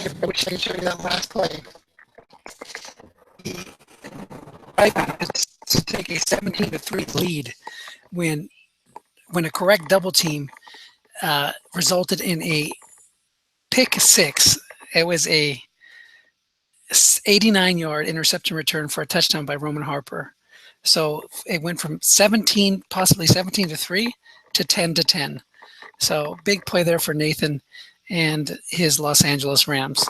I wish I could show you that last play. Right to take a 17-3 lead when a correct double team resulted in a pick six. It was a 89-yard interception return for a touchdown by Roman Harper. So it went from possibly 17-3 to 10-10. So big play there for Nathan and his Los Angeles Rams.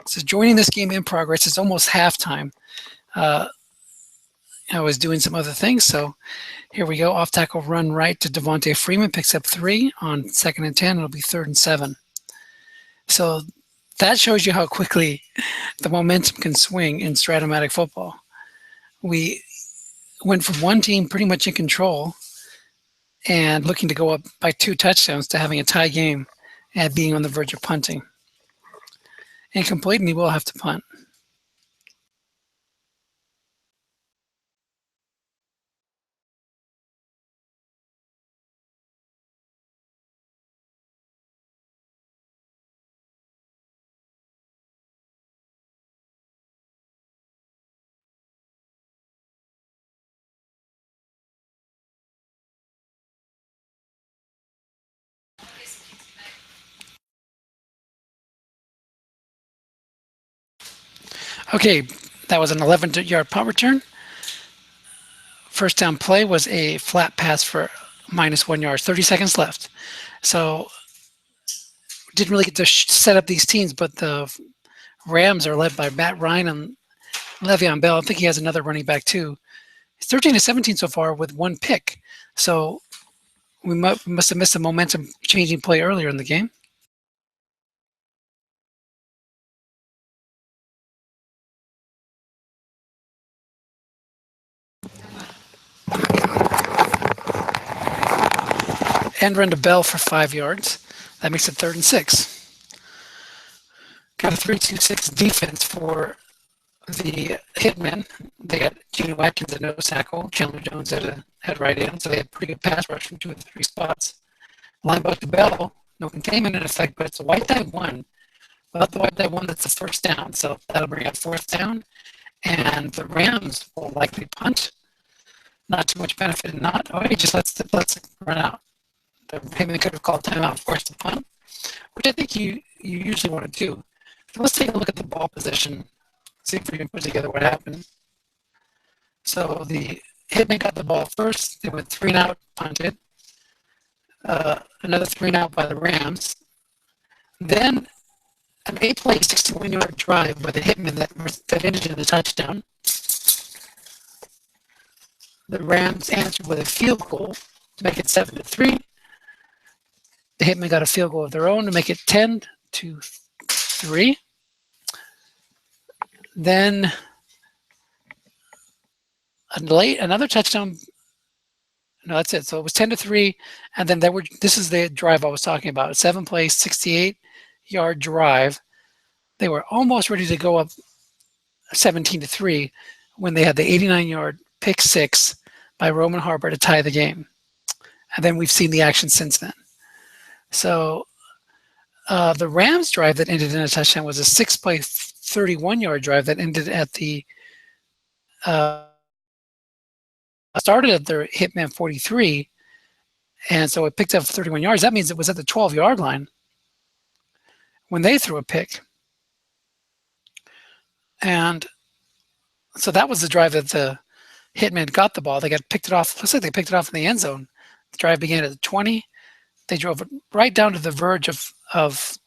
So joining this game in progress, it's almost halftime. I was doing some other things, so here we go. Off tackle run right to Devontae Freeman, picks up 3 on 2nd and 10. It'll be 3rd and 7. So that shows you how quickly the momentum can swing in Strat-O-Matic football. We went from one team pretty much in control and looking to go up by 2 touchdowns to having a tie game and being on the verge of punting. Incomplete, and he will have to punt. Okay, that was an 11-yard punt return. First down play was a flat pass for -1 yard, 30 seconds left. So didn't really get to set up these teams, but the Rams are led by Matt Ryan and Le'Veon Bell. I think he has another running back too. It's 13-17 so far with 1 pick. So we must have missed a momentum-changing play earlier in the game. End run to Bell for 5 yards. That makes it 3rd and 6. Got a 3-2-6 defense for the Hitmen. They got Gene Watkins at nose tackle, Chandler Jones at right end, so they had pretty good pass rush from 2 of the 3 spots. Linebacker Bell, no containment in effect, but it's a white tie 1. Without the white tie 1, that's the 1st down, so that'll bring up 4th down. And the Rams will likely punt. Not too much benefit in not. Oh, he just lets it run out. The Hitmen could have called timeout, forced the punt, which I think you usually want to do. So let's take a look at the ball position, see if we can put together what happened. So the Hitmen got the ball first. They went 3 and out, punted. Another 3 and out by the Rams. Then an 8-play, 61-yard drive by the Hitmen that ended in a touchdown. The Rams answered with a field goal to make it 7-3. The Hitmen got a field goal of their own to make it 10-3. Then another touchdown. No, that's it. So it was 10-3, and then this is the drive I was talking about. 7-play, 68-yard drive. They were almost ready to go up 17-3 when they had the 89-yard pick 6 by Roman Harper to tie the game. And then we've seen the action since then. So the Rams drive that ended in a touchdown was a 6-play, 31-yard drive that ended at the started at their Hitman 43, and so it picked up 31 yards. That means it was at the 12-yard line when they threw a pick. And so that was the drive that the Hitmen got the ball. They picked it off. Looks like they picked it off in the end zone. The drive began at the 20. They drove it right down to the verge of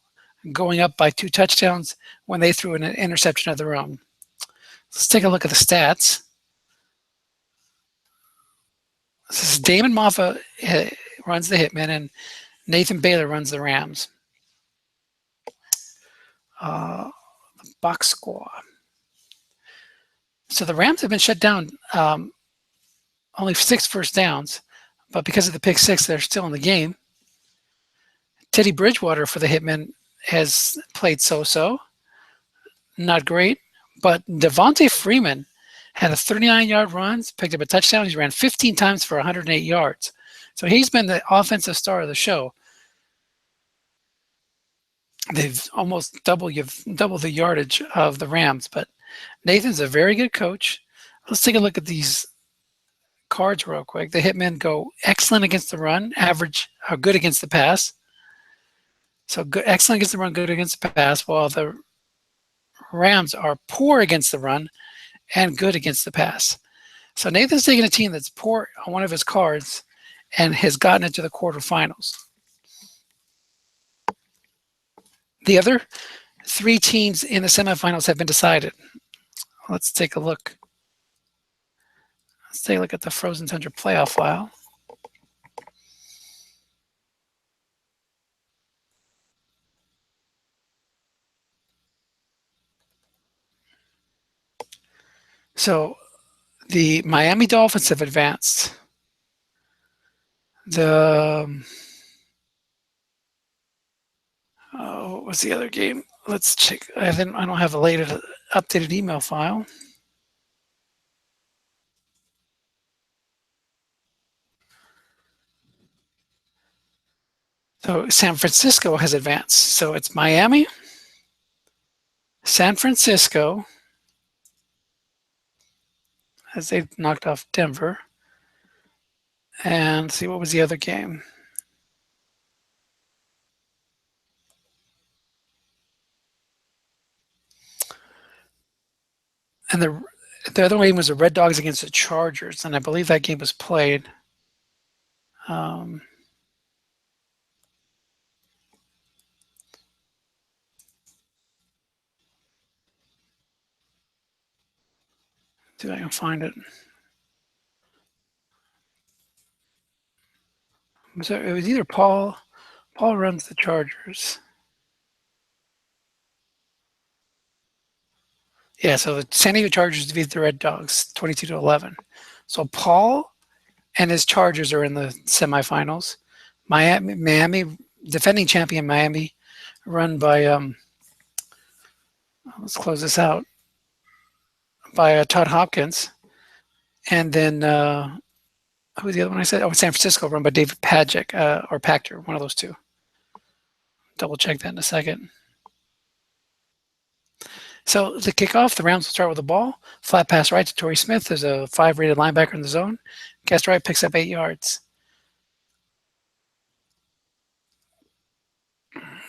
going up by 2 touchdowns when they threw an interception of their own. Let's take a look at the stats. This is Damon Moffa runs the Hitmen, and Nathan Baylor runs the Rams. The box score. So the Rams have been shut down. Only 6 first downs, but because of the pick 6, they're still in the game. Teddy Bridgewater for the Hitmen has played so-so. Not great. But Devontae Freeman had a 39-yard run, picked up a touchdown. He's ran 15 times for 108 yards. So he's been the offensive star of the show. They've almost double the yardage of the Rams, but Nathan's a very good coach. Let's take a look at these cards real quick. The Hitmen go excellent against the run, average, good against the pass. So good, excellent against the run, good against the pass, while the Rams are poor against the run and good against the pass. So Nathan's taking a team that's poor on one of his cards and has gotten into the quarterfinals. The other 3 teams in the semifinals have been decided. Let's take a look. Let's take a look at the Frozen Tundra playoff file. So the Miami Dolphins have advanced. The what was the other game? Let's check. I don't have a latest updated email file. So San Francisco has advanced. So it's Miami, San Francisco, as they knocked off Denver. And see, what was the other game? And the other game was the Red Dogs against the Chargers, and I believe that game was played. See if I can find it. It was either Paul runs the Chargers. Yeah, so the San Diego Chargers defeated the Red Dogs 22-11. So Paul and his Chargers are in the semifinals. Miami, defending champion Miami, run by let's close this out, by Todd Hopkins, and then who was the other one I said? Oh, San Francisco, run by David Pajic or Pachter, one of those two. Double check that in a second. So to kick off, the Rams will start with the ball. Flat pass right to Torrey Smith. There's a 5-rated linebacker in the zone. Guest right picks up 8 yards.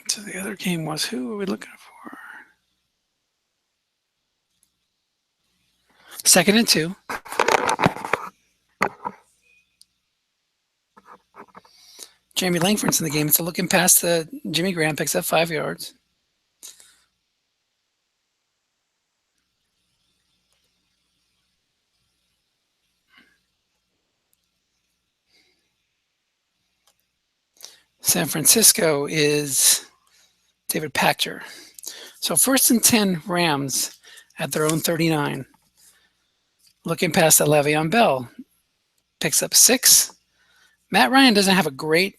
So the other game was, who are we looking for? 2nd and 2. Jamie Langford's in the game. It's a looking pass to Jimmy Graham, picks up 5 yards. San Francisco is David Pachter. So 1st and 10 Rams at their own 39. Looking past the Le'Veon Bell. Picks up 6. Matt Ryan doesn't have a great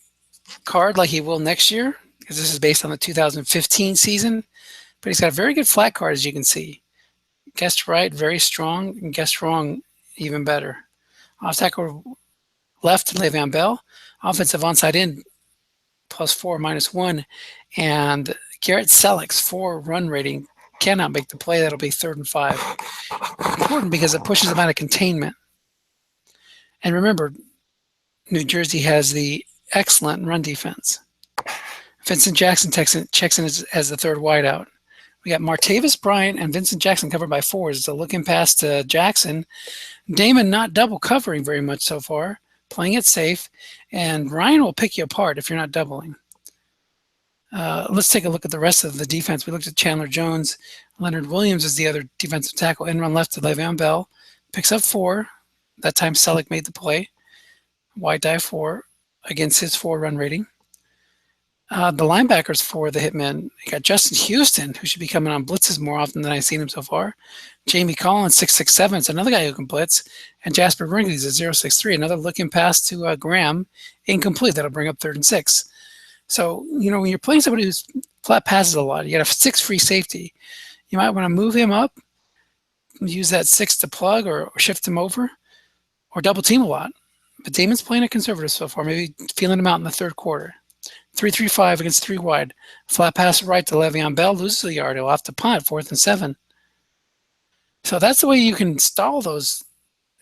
card like he will next year, because this is based on the 2015 season, but he's got a very good flat card, as you can see. Guessed right, very strong, and guessed wrong, even better. Off tackle left, Le'Veon Bell. Offensive onside in, +4, -1. And Garrett Selleck's 4 run rating cannot make the play. That'll be 3rd and 5. Important because it pushes them out of containment. And remember, New Jersey has the excellent run defense. Vincent Jackson checks in as the 3rd wideout. We got Martavis Bryant and Vincent Jackson covered by 4s. It's a looking pass to Jackson. Damon not double covering very much so far, playing it safe. And Ryan will pick you apart if you're not doubling. Let's take a look at the rest of the defense. We looked at Chandler Jones. Leonard Williams is the other defensive tackle. End run left to Le'Veon Bell. Picks up 4. That time Selleck made the play. Wide dive 4 against his 4 run rating. The linebackers for the Hitmen, you got Justin Houston, who should be coming on blitzes more often than I've seen him so far. Jamie Collins, 6'7", is another guy who can blitz. And Jasper Brinkley's at 0'6", another looking pass to Graham, incomplete. That'll bring up 3rd and 6. So, when you're playing somebody who's flat passes a lot, you got a 6 free safety. You might want to move him up, use that 6 to plug or shift him over, or double team a lot. But Damon's playing it conservative so far, maybe feeling him out in the 3rd quarter. 3-3-5 against 3 wide. Flat pass right to Le'Veon Bell, loses a yard. He'll have to punt, 4th and 7. So that's the way you can stall those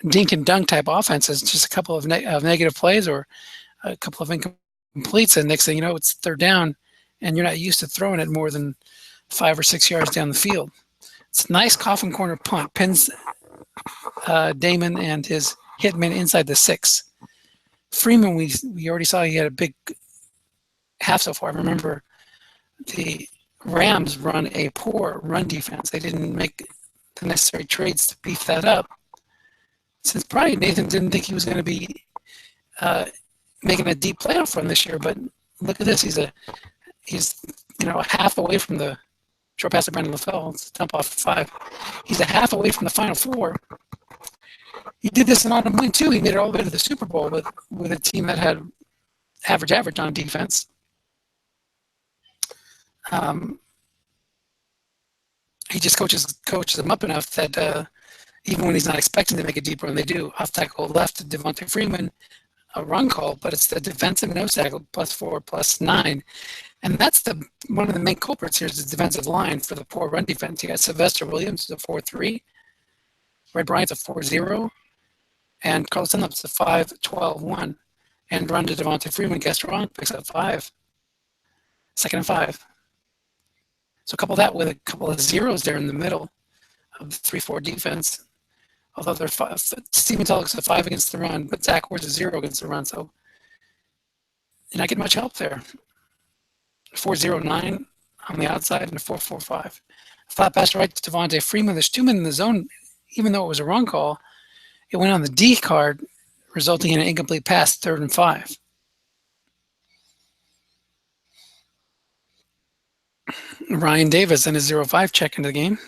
dink and dunk type offenses. Just a couple of negative plays or a couple of incompletes, and next thing you know, it's 3rd down, and you're not used to throwing it more than 5 or 6 yards down the field. It's a nice coffin corner punt. Pins Damon and his Hitmen inside the 6. Freeman, we already saw he had a big half so far. Remember, the Rams run a poor run defense. They didn't make the necessary trades to beef that up. Since probably Nathan didn't think he was going to be making a deep playoff run this year, but look at this. He's half away from the short pass to Brandon LaFell. It's a dump off 5. He's a half away from the Final Four. He did this in Autumn Win too. He made it all the way to the Super Bowl with a team that had average on defense. He just coaches them up enough that even when he's not expecting to make a deep run, they do. Off tackle left to Devontae Freeman, a run call, but it's the defensive nose tackle +4, +9. And that's one of the main culprits here is the defensive line for the poor run defense. You got Sylvester Williams, a 4-3. Red Bryant's a 4-0. And Carlos Dunlap's a 5-12-1. And run to Devontae Freeman, guessed wrong, picks up 5. 2nd and 5. So couple that with a couple of zeros there in the middle of the 3-4 defense. Although they're 5, Steven Tulloch's a 5 against the run, but Zach Ward's a 0 against the run, so you're not getting much help there. 4-0-9 on the outside and a 4-4-5. Flat pass right to Devontae Freeman. There's 2 men in the zone, even though it was a wrong call. It went on the D card, resulting in an incomplete pass, 3rd and 5. Ryan Davis and his 0-5 check into the game.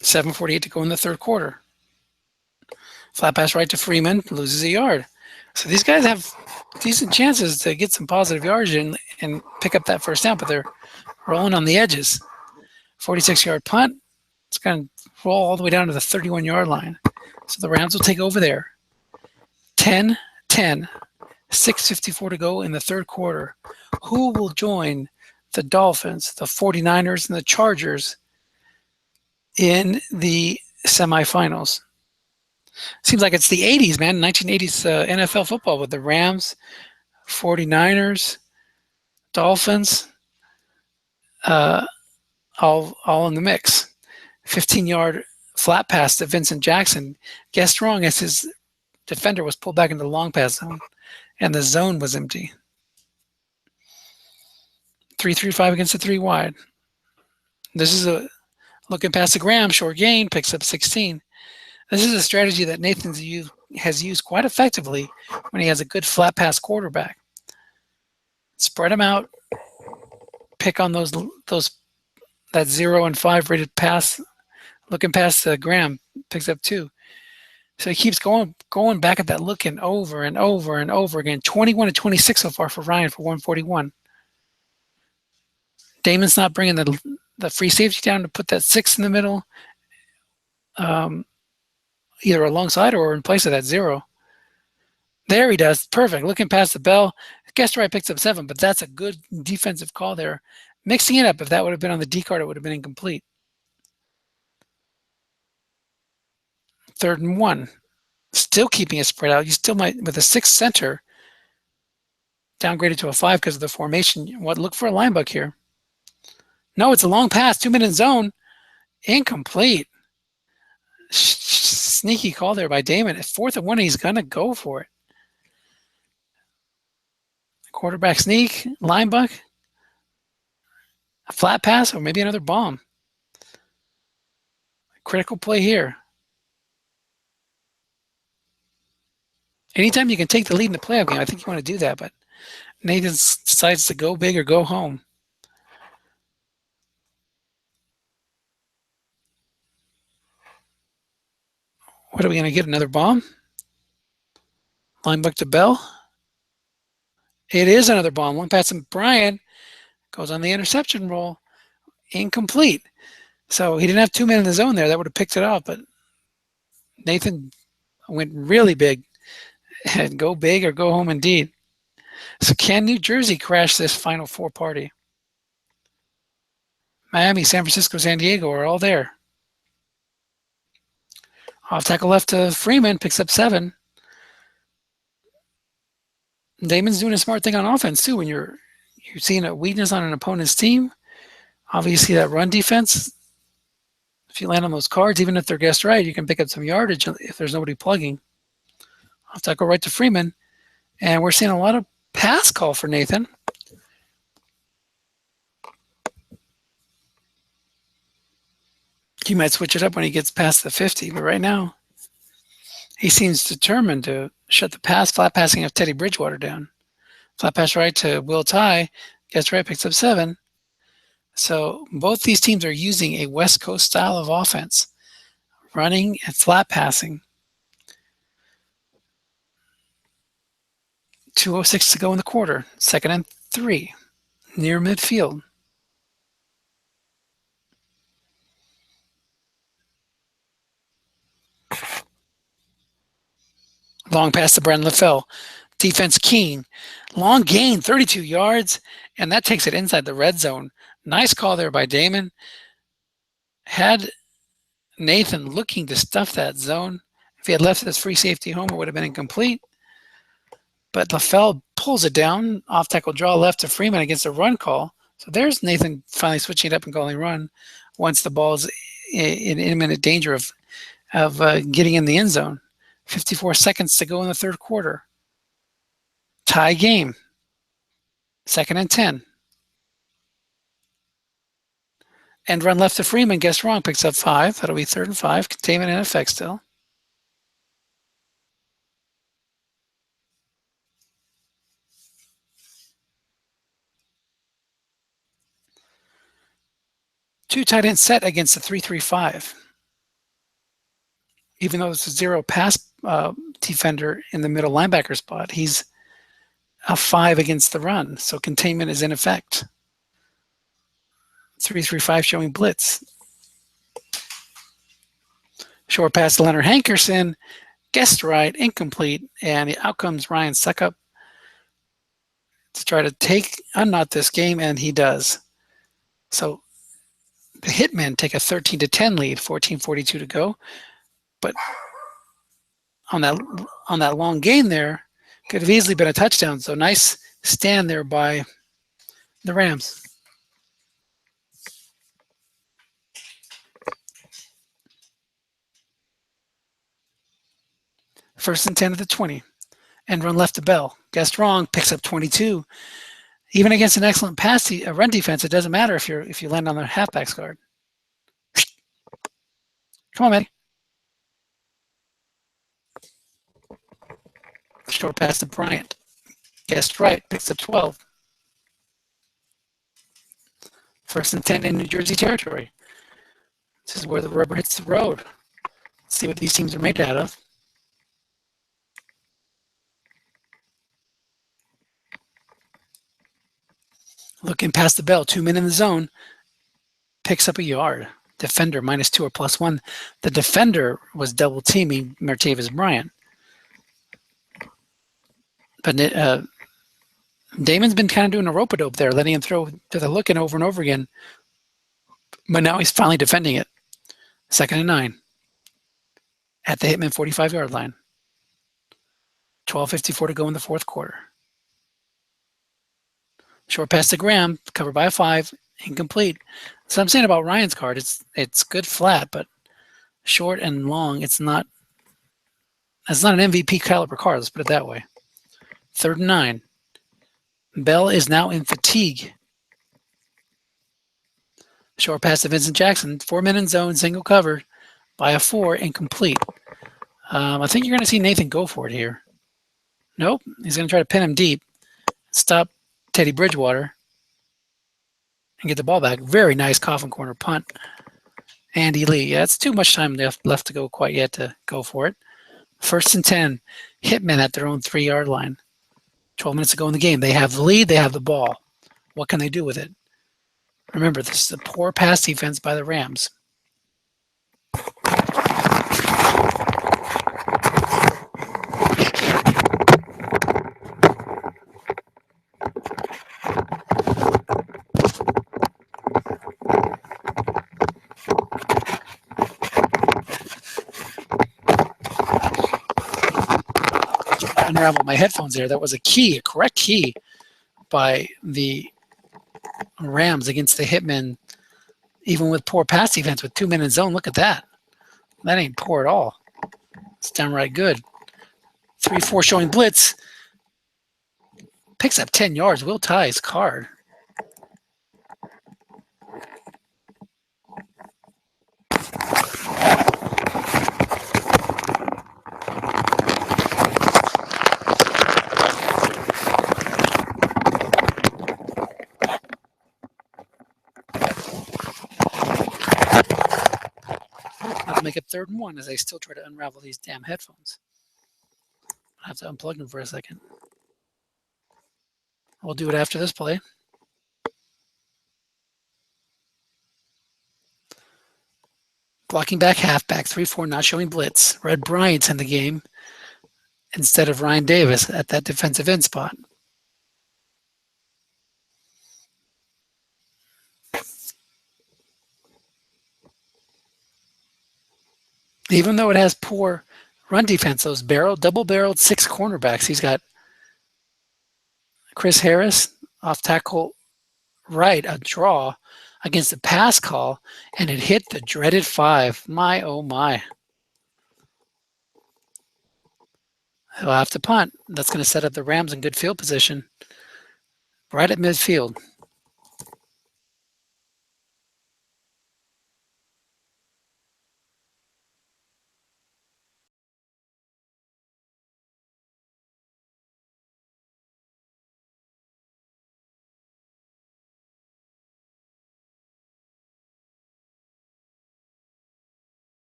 7:48 to go in the 3rd quarter. Flat pass right to Freeman, loses a yard. So these guys have decent chances to get some positive yards and pick up that 1st down, but they're rolling on the edges. 46-yard punt. It's going to roll all the way down to the 31-yard line. So the Rams will take over there. 10-10. 6:54 to go in the 3rd quarter. Who will join the Dolphins, the 49ers, and the Chargers in the semifinals? Seems like it's the 80s, man. 1980s NFL football with the Rams, 49ers, Dolphins, all in the mix. 15-yard flat pass to Vincent Jackson. Guessed wrong as his defender was pulled back into the long pass zone, and the zone was empty. 3-3-5 against the 3 wide. This is a looking past the Graham, short gain, picks up 16. This is a strategy that Nathan has used quite effectively when he has a good flat pass quarterback. Spread them out, pick on that 0 and 5 rated pass, looking past Graham, picks up 2. So he keeps going back at that looking over and over and over again. 21-26 so far for Ryan for 141. Damon's not bringing the free safety down to put that 6 in the middle, either alongside or in place of that 0. There he does. Perfect. Looking past the bell. Guessed right, picks up 7, but that's a good defensive call there. Mixing it up, if that would have been on the D card, it would have been incomplete. 3rd and 1. Still keeping it spread out. You still might, with a 6 center, downgraded to a 5 because of the formation. Look for a linebacker here. No, it's a long pass. 2 minute zone. Incomplete. Sneaky call there by Damon. At 4th and 1, he's going to go for it. Quarterback sneak, linebacker, a flat pass, or maybe another bomb. Critical play here. Anytime you can take the lead in the playoff game, I think you want to do that, but Nathan decides to go big or go home. What are we going to get? Another bomb? Linebacker to Bell. It is another bomb. One pass from Bryant goes on the interception roll. Incomplete. So he didn't have 2 men in the zone there. That would have picked it off, but Nathan went really big. And go big or go home indeed. So can New Jersey crash this Final Four party? Miami, San Francisco, San Diego are all there. Off tackle left to Freeman, picks up 7. Damon's doing a smart thing on offense too. When you're seeing a weakness on an opponent's team, obviously that run defense, if you land on those cards, even if they're guessed right, you can pick up some yardage if there's nobody plugging. Off tackle right to Freeman. And we're seeing a lot of pass call for Nathan. He might switch it up when he gets past the 50, but right now he seems determined to shut the flat passing of Teddy Bridgewater down. Flat pass right to Will Tye, gets right, picks up 7. So both these teams are using a West Coast style of offense, running and flat passing. 2:06 to go in the quarter. 2nd and 3, near midfield. Long pass to Brandon LaFell. Defense keen. Long gain, 32 yards, and that takes it inside the red zone. Nice call there by Damon. Had Nathan looking to stuff that zone. If he had left his free safety home, it would have been incomplete. But LaFell pulls it down. Off tackle draw left to Freeman against a run call. So there's Nathan finally switching it up and calling run once the ball's in imminent danger of getting in the end zone. 54 seconds to go in the third quarter. Tie game. 2nd and 10. End run left to Freeman, guessed wrong, picks up 5. That'll be 3rd and 5. Containment in effect still. Two tight end set against the 3-3-5. Even though it's a 0 pass defender in the middle linebacker spot, he's a 5 against the run. So containment is in effect. 3-3-5 showing blitz. Short pass to Leonard Hankerson, guessed right, incomplete, and out comes Ryan Suckup to try to unknot this game, and he does. So the Hitmen take a 13-10 lead, 14:42 to go. But on that long gain there, could have easily been a touchdown. So nice stand there by the Rams. First and 10 at the 20. End run left to Bell. Guessed wrong, picks up 22. Even against an excellent run defense, it doesn't matter if you land on the halfback's guard. Come on, Maddie. Short pass to Bryant. Guessed right, picks up 12. First and 10 in New Jersey territory. This is where the rubber hits the road. Let's see what these teams are made out of. Looking past the bell, 2 men in the zone. Picks up a yard. Defender -2 or +1. The defender was double teaming Martavis Bryant. But Damon's been kind of doing a rope-a-dope there, letting him throw to the looking over and over again. But now he's finally defending it. 2nd and 9. At the Hitman 45-yard line. 12:54 to go in the fourth quarter. Short pass to Graham, covered by a 5, incomplete. So I'm saying about Ryan's card, it's good flat, but short and long, it's not an MVP caliber card, let's put it that way. 3rd and 9. Bell is now in fatigue. Short pass to Vincent Jackson, 4 men in zone, single covered by a 4, incomplete. I think you're going to see Nathan go for it here. Nope, he's going to try to pin him deep, stop Teddy Bridgewater, and get the ball back. Very nice coffin corner punt. Andy Lee. Yeah, it's too much time left to go quite yet to go for it. 1st and 10. Hitmen at their own 3-yard line. 12 minutes to go in the game. They have the lead. They have the ball. What can they do with it? Remember, this is a poor pass defense by the Rams. unravel my headphones there. That was a correct key by the Rams against the Hitmen, even with poor pass defense with 2 men in zone. Look at that. That ain't poor at all. It's downright good. 3-4 showing blitz. Picks up 10 yards. Will tie his card. I'll make it 3rd and 1 as I still try to unravel these damn headphones. I have to unplug them for a second. We'll do it after this play. Blocking back halfback, 3-4, not showing blitz. Red Bryant's in the game instead of Ryan Davis at that defensive end spot. Even though it has poor run defense, those double-barreled 6 cornerbacks. He's got Chris Harris off tackle right, a draw against the pass call, and it hit the dreaded 5. My, oh my. He'll have to punt. That's going to set up the Rams in good field position right at midfield.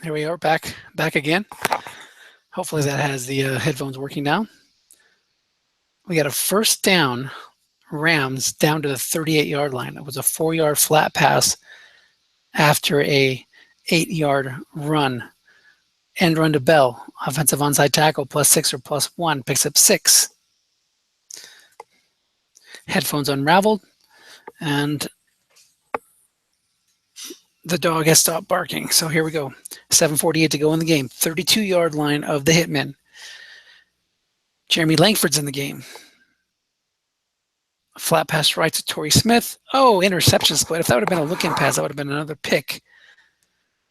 Here we are, back again. Hopefully that has the headphones working now. We got a 1st down, Rams down to the 38-yard line. It was a 4-yard flat pass after a 8-yard run. End run to Bell. Offensive onside tackle, +6 or +1, picks up 6. Headphones unraveled, and the dog has stopped barking. So here we go. 7:48 to go in the game. 32-yard line of the Hitmen. Jeremy Langford's in the game. Flat pass right to Torrey Smith. Oh, interception split. If that would have been a look-in pass, that would have been another pick.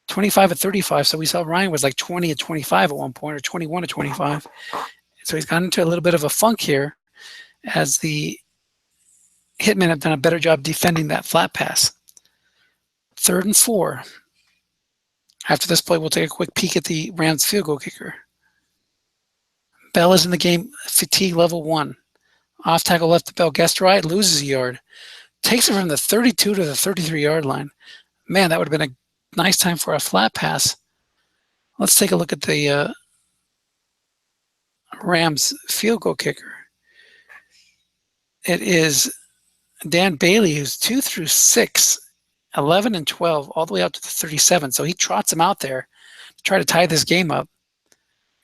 25-35. So we saw Ryan was like 20-25 at one point, or 21-25. So he's gotten into a little bit of a funk here as the Hitmen have done a better job defending that flat pass. 3rd and 4. After this play, we'll take a quick peek at the Rams field goal kicker. Bell is in the game, fatigue level 1. Off tackle left to Bell, guessed right, loses a yard. Takes it from the 32 to the 33-yard line. Man, that would have been a nice time for a flat pass. Let's take a look at the Rams field goal kicker. It is Dan Bailey, who's 2 through 6, 11 and 12, all the way up to the 37. So he trots him out there to try to tie this game up.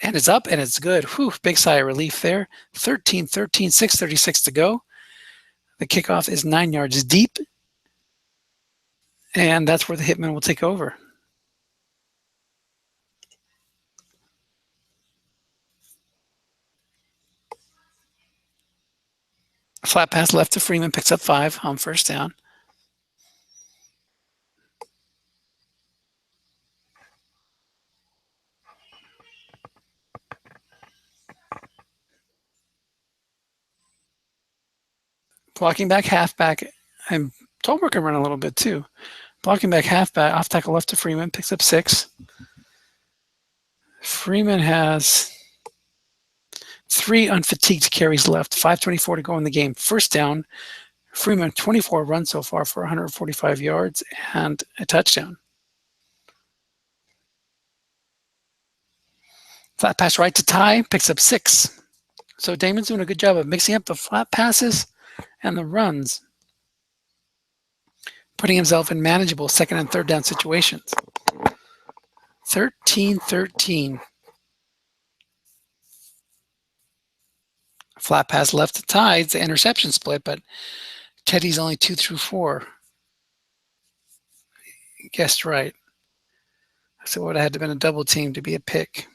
And it's up and it's good. Whew, big sigh of relief there. 13-13, 6:36 to go. The kickoff is 9 yards deep. And that's where the Hitmen will take over. Flat pass left to Freeman, picks up 5 on 1st down. Blocking back halfback, and Tolbert can run a little bit too. Blocking back halfback, off tackle left to Freeman, picks up 6. Freeman has 3 unfatigued carries left, 5:24 to go in the game. First down, Freeman 24 runs so far for 145 yards and a touchdown. Flat pass right to Ty, picks up 6. So Damon's doing a good job of mixing up the flat passes and the runs, putting himself in manageable second and third down situations. 13-13. Flat pass left to Ty. It's the interception split, but Teddy's only 2 through 4. Guessed right. So it would have had to have been a double team to be a pick.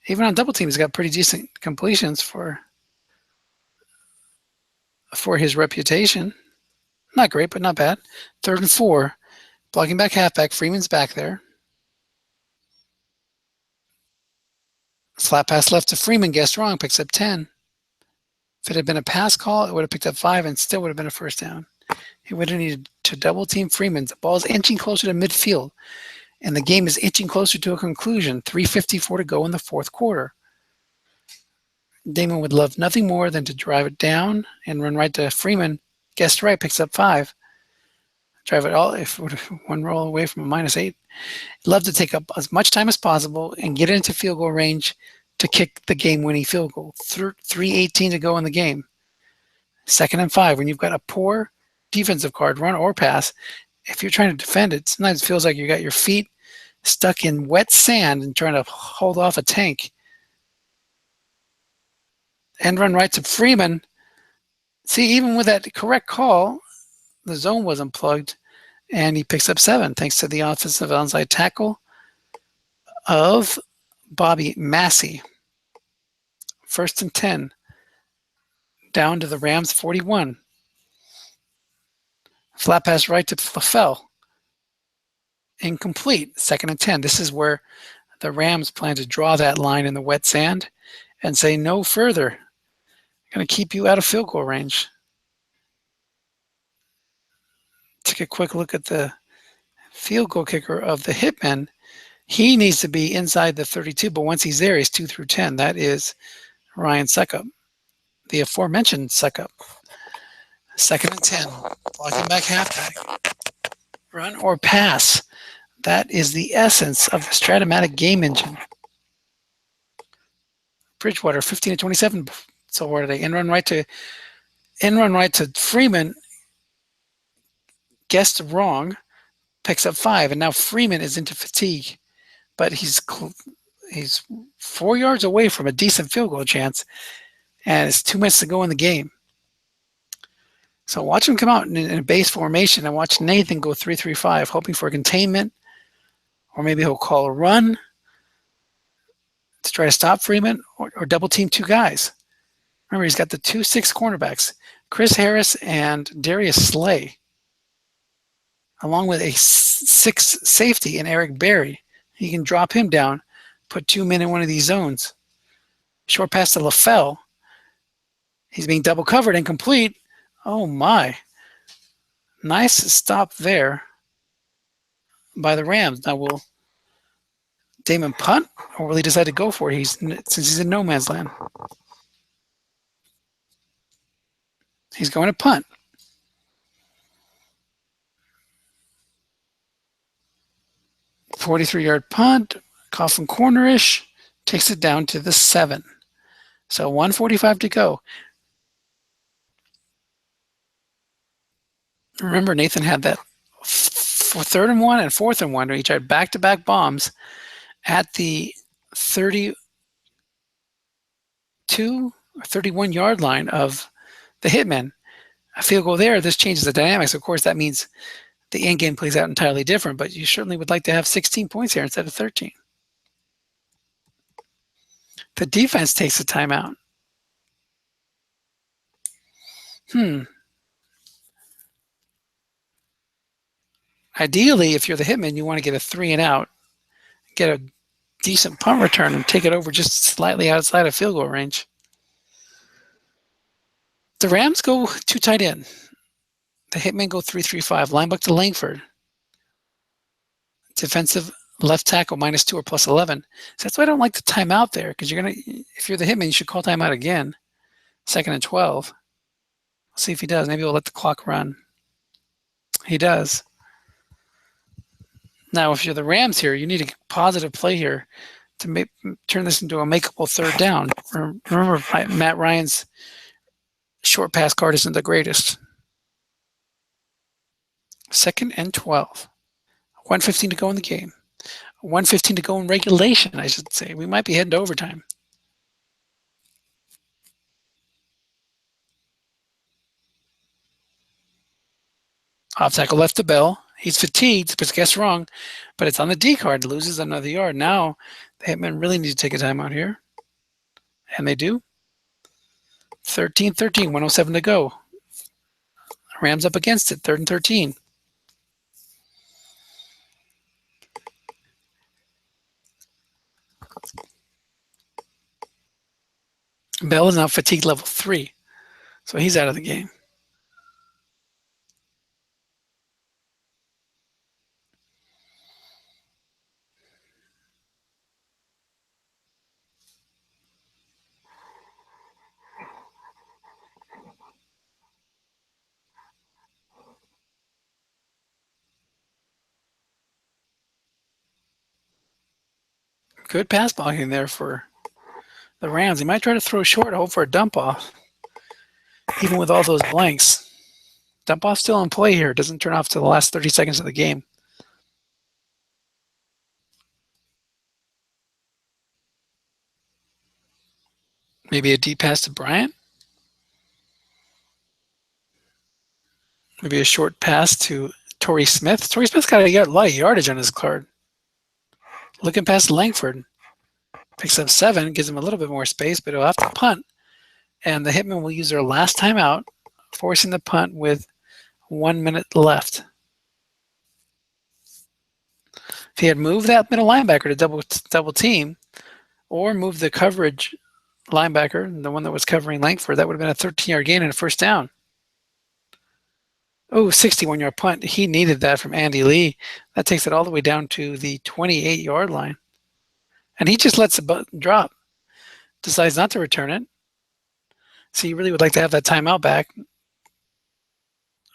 Even on double team, he's got pretty decent completions for his reputation. Not great, but not bad. 3rd and 4. Blocking back halfback. Freeman's back there. Flat pass left to Freeman. Guessed wrong. Picks up 10. If it had been a pass call, it would have picked up 5 and still would have been a first down. He would have needed to double team Freeman. The ball is inching closer to midfield, and the game is inching closer to a conclusion. 3:54 to go in the 4th quarter. Damon would love nothing more than to drive it down and run right to Freeman. Guessed right, picks up 5. Drive it all, if it would have one roll away from a -8. Love to take up as much time as possible and get into field goal range to kick the game-winning field goal. 3:18 to go in the game. 2nd and 5. When you've got a poor defensive card, run or pass, if you're trying to defend it, sometimes it feels like you got your feet stuck in wet sand and trying to hold off a tank. End run right to Freeman. See, even with that correct call, the zone wasn't plugged, and he picks up 7 thanks to the offensive onside tackle of Bobby Massey. 1st and 10. Down to the Rams 41. Flat pass right to Lafell. Incomplete. 2nd and 10. This is where the Rams plan to draw that line in the wet sand and say no further. I'm going to keep you out of field goal range. Take a quick look at the field goal kicker of the Hitmen. He needs to be inside the 32, but once he's there, he's 2 through 10. That is Ryan Suckup, the aforementioned Suckup. 2nd and 10. Blocking back halfback. Run or pass. That is the essence of the Strat-O-Matic game engine. Bridgewater 15-27. So what are they? In run right to Freeman. Guessed wrong. Picks up 5, and now Freeman is into fatigue, but he's 4 yards away from a decent field goal chance, and it's 2 minutes to go in the game. So watch him come out in a base formation and watch Nathan go 3-3-5, hoping for a containment, or maybe he'll call a run to try to stop Freeman, or double team 2 guys. Remember, he's got the 2-6 cornerbacks, Chris Harris and Darius Slay, along with a 6 safety in Eric Berry. He can drop him down, put 2 men in one of these zones. Short pass to Lafell. He's being double covered and complete. Oh my. Nice stop there by the Rams. Now will Damon punt, or will he decide to go for it since he's in no man's land? He's going to punt. 43-yard punt, Coffin cornerish, takes it down to the 7. So 1:45 to go. Remember, Nathan had that 3rd and 1 and 4th and 1 where he tried back-to-back bombs at the 32 or 31-yard line of the Hitmen. A field goal there, this changes the dynamics. Of course, that means the end game plays out entirely different, but you certainly would like to have 16 points here instead of 13. The defense takes a timeout. Ideally, if you're the Hitman, you want to get a 3 and out, get a decent punt return, and take it over just slightly outside of field goal range. The Rams go 2 tight end. The Hitmen go 3-3-5. Linebacker to Langford. Defensive left tackle -2 or +11. So that's why I don't like the timeout there, because if you're the Hitman, you should call timeout again. 2nd and 12. See if he does. Maybe we'll let the clock run. He does. Now, if you're the Rams here, you need a positive play here to turn this into a makeable 3rd down. Remember, Matt Ryan's short pass card isn't the greatest. 2nd and 12. 1:15 to go in the game. 1:15 to go in regulation, I should say. We might be heading to overtime. Off tackle left the bell. He's fatigued, but guess wrong. But it's on the D card. Loses another yard. Now, the Hitmen really need to take a timeout here. And they do. 13-13, 1:07 to go. Rams up against it, 3rd and 13. Bell is now fatigue level 3, so he's out of the game. Good pass blocking there for the Rams. He might try to throw short, hope for a dump off, even with all those blanks. Dump off still in play here. Doesn't turn off to the last 30 seconds of the game. Maybe a deep pass to Bryant. Maybe a short pass to Torrey Smith. Torrey Smith's got a lot of yardage on his card. Looking past Langford. Picks up 7, gives him a little bit more space, but he'll have to punt. And the Hitmen will use their last timeout, forcing the punt with 1 minute left. If he had moved that middle linebacker to double team, or moved the coverage linebacker, the one that was covering Langford, that would have been a 13-yard gain and a 1st down. Oh, 61-yard punt. He needed that from Andy Lee. That takes it all the way down to the 28-yard line. And he just lets the button drop. Decides not to return it. So you really would like to have that timeout back,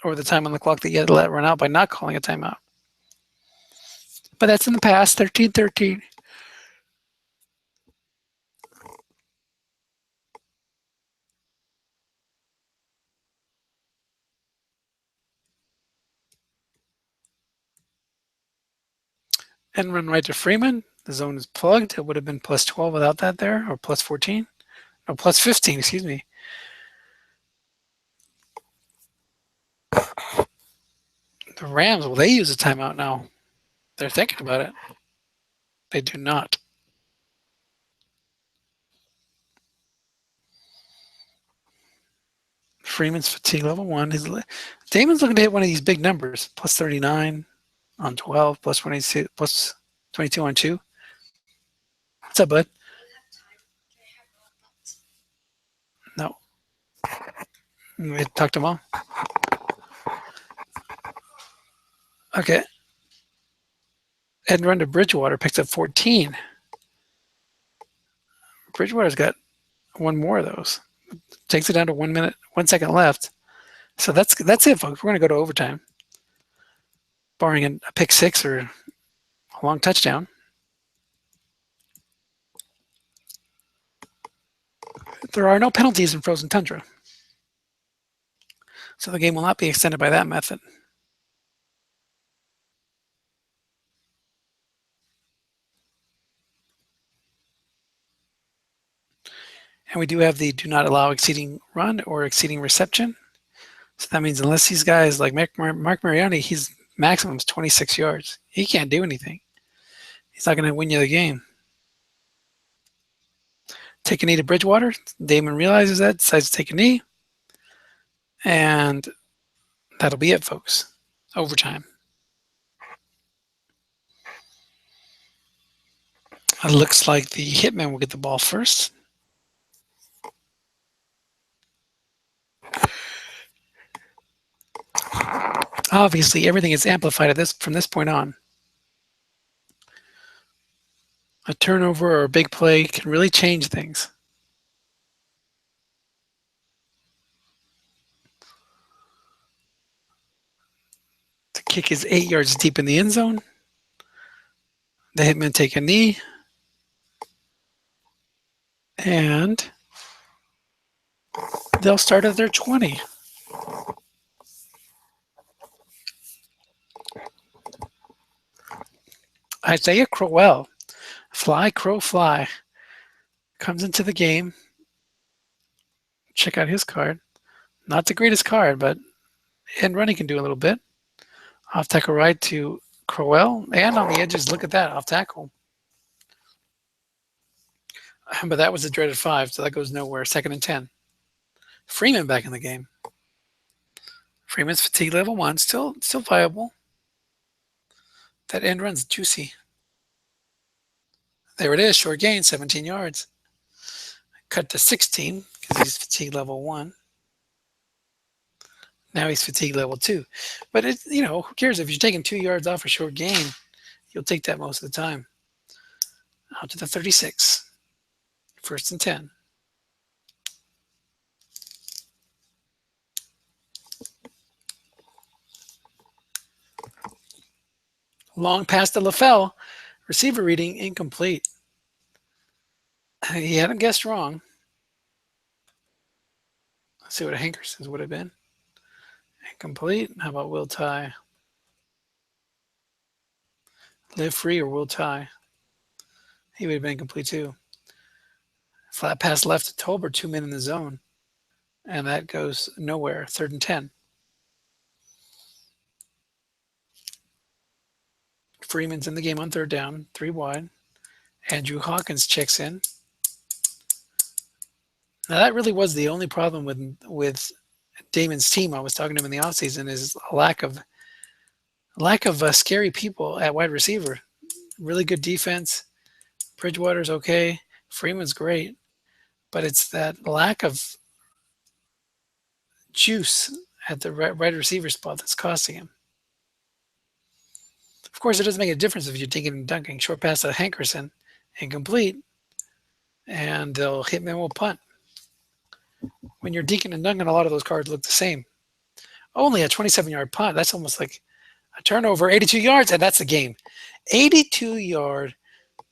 or the time on the clock that you had to let run out by not calling a timeout. But that's in the past, 13-13. And run right to Freeman. The zone is plugged. It would have been +12 without that there, or +14. No, +15, excuse me. The Rams, will they use a timeout now? They're thinking about it. They do not. Freeman's fatigue level 1. Damon's looking to hit one of these big numbers, +39 on 12, +22, +22 on 2. What's up, bud? No. We talked to Mom. Okay. Head and run to Bridgewater, picks up 14. Bridgewater's got one more of those. Takes it down to 1 minute, 1 second left. So that's it, folks. We're going to go to overtime, barring a pick 6 or a long touchdown. There are no penalties in frozen tundra, so the game will not be extended by that method. And we do have the do not allow exceeding run or exceeding reception. So that means unless these guys like Mark Mariani, he's maximum is 26 yards. He can't do anything. He's not going to win you the game. Take a knee to Bridgewater. Damon realizes that, decides to take a knee. And that'll be it, folks. Overtime. It looks like the Hitman will get the ball first. Obviously, everything is amplified from this point on. turnover or a big play can really change things. The kick is 8 yards deep in the end zone. The Hitmen take a knee. And they'll start at their 20. Isaiah Crowell, fly, crow, fly, comes into the game. Check out his card. Not the greatest card, but end running can do a little bit. Off tackle right to Crowell, and on the edges, look at that, off tackle. But that was a dreaded 5, so that goes nowhere. 2nd and 10. Freeman back in the game. Freeman's fatigue level 1, still viable. That end run's juicy. There it is, short gain, 17 yards. Cut to 16 because he's fatigue level 1. Now he's fatigue level 2. But who cares? If you're taking 2 yards off a short gain, you'll take that most of the time. Out to the 36. 1st and 10. Long pass to LaFell. Receiver reading incomplete. He hadn't guessed wrong. Let's see what a Hankerson's would have been. Incomplete. How about Will Tie? Live free or Will Tie? He would have been incomplete too. Flat pass left to Tolbert, 2 men in the zone. And that goes nowhere. 3rd and 10. Freeman's in the game on 3rd down, 3 wide. Andrew Hawkins checks in. Now that really was the only problem with Damon's team. I was talking to him in the offseason is a lack of scary people at wide receiver. Really good defense. Bridgewater's okay. Freeman's great. But it's that lack of juice at the right receiver spot that's costing him. Of course, it doesn't make a difference if you're dinking and dunking. Short pass to Hankerson, incomplete, and they'll Hitmen will punt. When you're dinking and dunking, a lot of those cards look the same. Only a 27-yard punt. That's almost like a turnover, 82 yards, and that's the game. 82-yard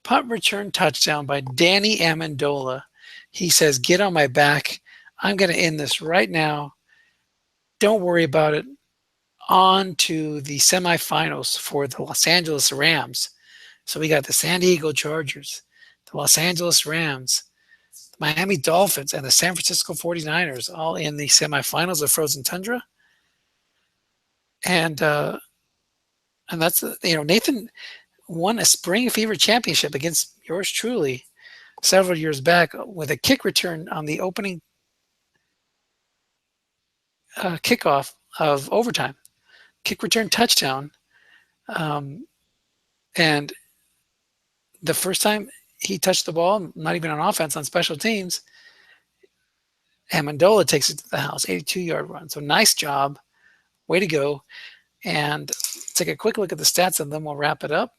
punt return touchdown by Danny Amendola. He says, get on my back. I'm going to end this right now. Don't worry about it. On to the semifinals for the Los Angeles Rams. So we got the San Diego Chargers, the Los Angeles Rams, the Miami Dolphins, and the San Francisco 49ers all in the semifinals of Frozen Tundra. And that's, Nathan won a Spring Fever Championship against yours truly several years back with a kick return on the opening kickoff of overtime. Kick return touchdown. And the first time he touched the ball, not even on offense, on special teams, Amendola takes it to the house, 82-yard run. So nice job. Way to go. And let's take a quick look at the stats and then we'll wrap it up.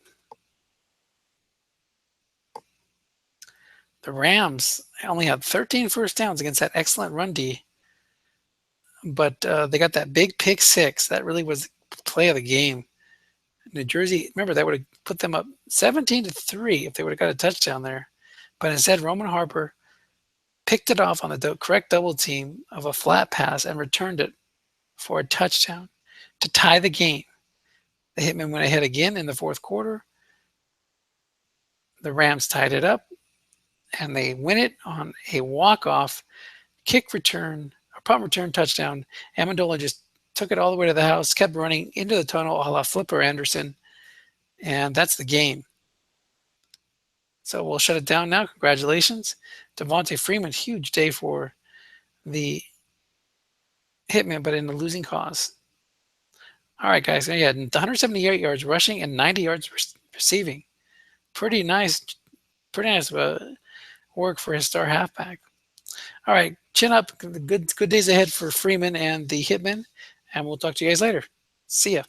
The Rams only had 13 first downs against that excellent run D. But they got that big pick 6. That really was the play of the game. New Jersey, remember, that would have put them up 17-3 if they would have got a touchdown there. But instead, Roman Harper picked it off on the correct double team of a flat pass and returned it for a touchdown to tie the game. The Hitmen went ahead again in the 4th quarter. The Rams tied it up, and they win it on a walk-off kick return, a punt return touchdown. Amendola just took it all the way to the house, kept running into the tunnel a la Flipper Anderson, and that's the game. So we'll shut it down now. Congratulations. Devontae Freeman, huge day for the Hitmen, but in the losing cause. All right, guys. Yeah, 178 yards rushing and 90 yards receiving. Pretty nice work for his star halfback. All right, chin up. Good days ahead for Freeman and the Hitmen, and we'll talk to you guys later. See ya.